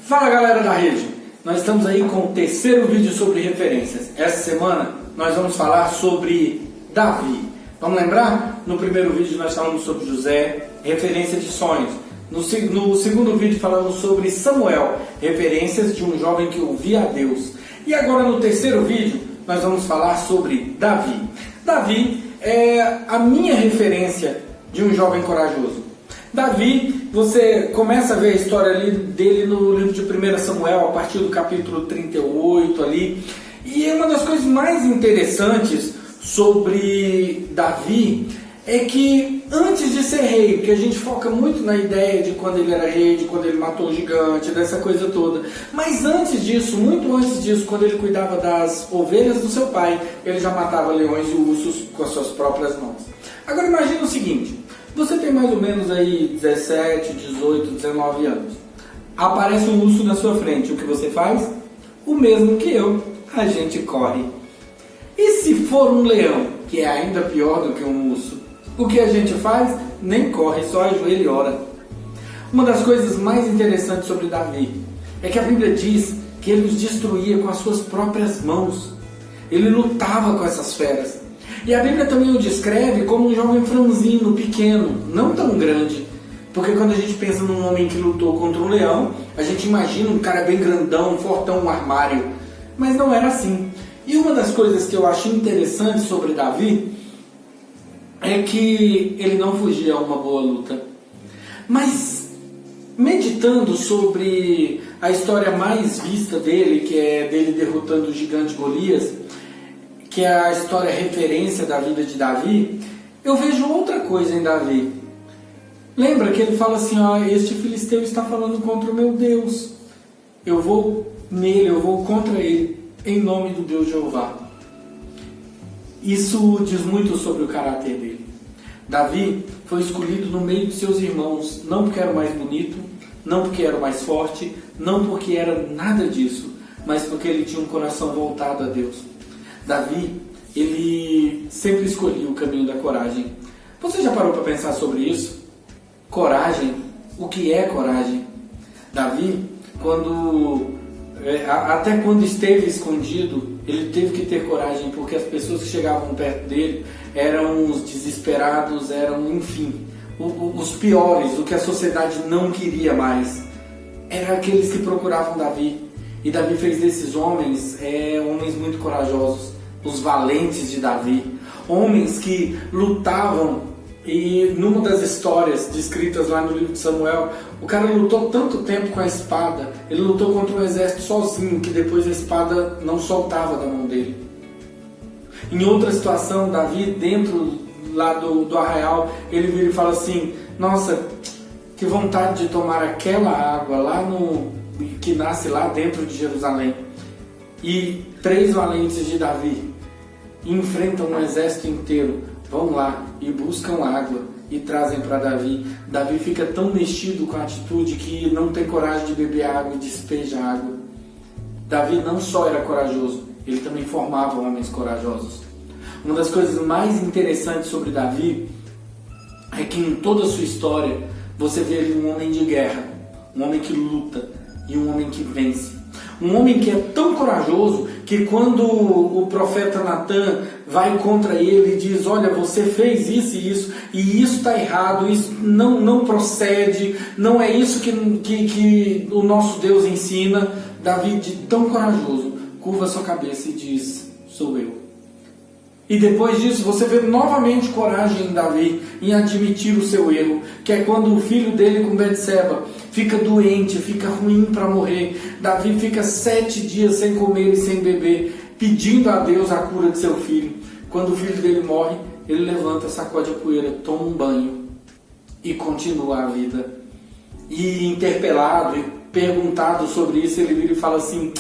Fala galera da rede, nós estamos aí com o terceiro vídeo sobre referências. Essa semana nós vamos falar sobre Davi. Vamos lembrar? No primeiro vídeo nós falamos sobre José, referência de sonhos. No segundo vídeo falamos sobre Samuel, referências de um jovem que ouvia a Deus. E agora no terceiro vídeo nós vamos falar sobre Davi. Davi é a minha referência de um jovem corajoso. Davi, você começa a ver a história dele no livro de 1 Samuel, a partir do capítulo 38 ali. E uma das coisas mais interessantes sobre Davi é que antes de ser rei, porque a gente foca muito na ideia de quando ele era rei, de quando ele matou o gigante, dessa coisa toda. Mas antes disso, muito antes disso, quando ele cuidava das ovelhas do seu pai, ele já matava leões e ursos com as suas próprias mãos. Agora imagina o seguinte, você tem mais ou menos aí 17, 18, 19 anos. Aparece um urso na sua frente, o que você faz? O mesmo que eu, a gente corre. E se for um leão, que é ainda pior do que um urso, o que a gente faz? Nem corre, só ajoelha e ora. Uma das coisas mais interessantes sobre Davi é que a Bíblia diz que ele os destruía com as suas próprias mãos. Ele lutava com essas feras. E a Bíblia também o descreve como um jovem franzino, pequeno, não tão grande. Porque quando a gente pensa num homem que lutou contra um leão, a gente imagina um cara bem grandão, fortão, um armário. Mas não era assim. E uma das coisas que eu acho interessante sobre Davi é que ele não fugia a uma boa luta. Mas meditando sobre a história mais vista dele, que é dele derrotando o gigante Golias, que é a história referência da vida de Davi, eu vejo outra coisa em Davi. Lembra que ele fala assim, este filisteu está falando contra o meu Deus. Eu vou nele, eu vou contra ele, em nome do Deus Jeová. Isso diz muito sobre o caráter dele. Davi foi escolhido no meio de seus irmãos, não porque era o mais bonito, não porque era o mais forte, não porque era nada disso, mas porque ele tinha um coração voltado a Deus. Davi, ele sempre escolhia o caminho da coragem. Você já parou para pensar sobre isso? Coragem, o que é coragem? Davi, até quando esteve escondido, ele teve que ter coragem, porque as pessoas que chegavam perto dele eram os desesperados, eram, enfim, os piores, o que a sociedade não queria mais. Eram aqueles que procuravam Davi. E Davi fez desses homens, homens muito corajosos, os valentes de Davi, homens que lutavam. E numa das histórias descritas lá no livro de Samuel, o cara lutou tanto tempo com a espada, ele lutou contra um exército sozinho, que depois a espada não soltava da mão dele. Em outra situação, Davi, dentro lá do arraial, ele vira e fala assim, nossa, que vontade de tomar aquela água lá que nasce lá dentro de Jerusalém. E 3 valentes de Davi enfrentam um exército inteiro, vão lá e buscam água e trazem para Davi. Davi fica tão mexido com a atitude que não tem coragem de beber água e despeja água. Davi não só era corajoso, ele também formava homens corajosos. Uma das coisas mais interessantes sobre Davi é que em toda a sua história você vê ali um homem de guerra, um homem que luta e um homem que vence. Um homem que é tão corajoso que quando o profeta Natan vai contra ele e diz, olha, você fez isso e isso está errado, isso não procede, não é isso que o nosso Deus ensina. Davi, de tão corajoso, curva sua cabeça e diz, sou eu. E depois disso você vê novamente coragem em Davi, em admitir o seu erro, que é quando o filho dele com Betseba fica doente, fica ruim para morrer. Davi fica 7 dias sem comer e sem beber, pedindo a Deus a cura de seu filho. Quando o filho dele morre, ele levanta, sacode a poeira, toma um banho e continua a vida. E interpelado e perguntado sobre isso, ele vira e fala assim,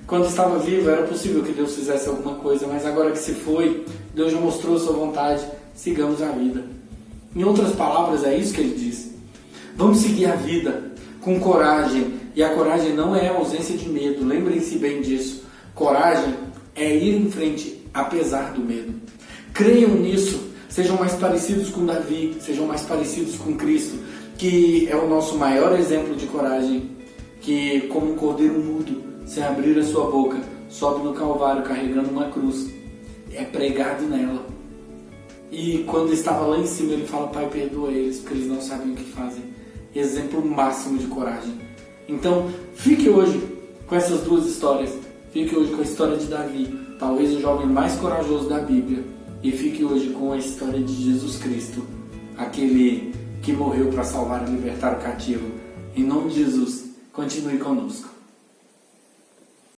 quando estava vivo era possível que Deus fizesse alguma coisa, mas agora que se foi, Deus já mostrou a sua vontade, sigamos a vida. Em outras palavras, é isso que ele diz. Vamos seguir a vida com coragem, e a coragem não é a ausência de medo, lembrem-se bem disso. Coragem é ir em frente apesar do medo. Creiam nisso, sejam mais parecidos com Davi, sejam mais parecidos com Cristo, que é o nosso maior exemplo de coragem. que, como um cordeiro mudo, sem abrir a sua boca, sobe no Calvário carregando uma cruz, é pregado nela. E quando estava lá em cima, ele fala: Pai, perdoa eles, porque eles não sabem o que fazem. Exemplo máximo de coragem. Então, fique hoje com essas duas histórias. Fique hoje com a história de Davi, talvez o jovem mais corajoso da Bíblia. E fique hoje com a história de Jesus Cristo, aquele que morreu para salvar e libertar o cativo. Em nome de Jesus, continue conosco.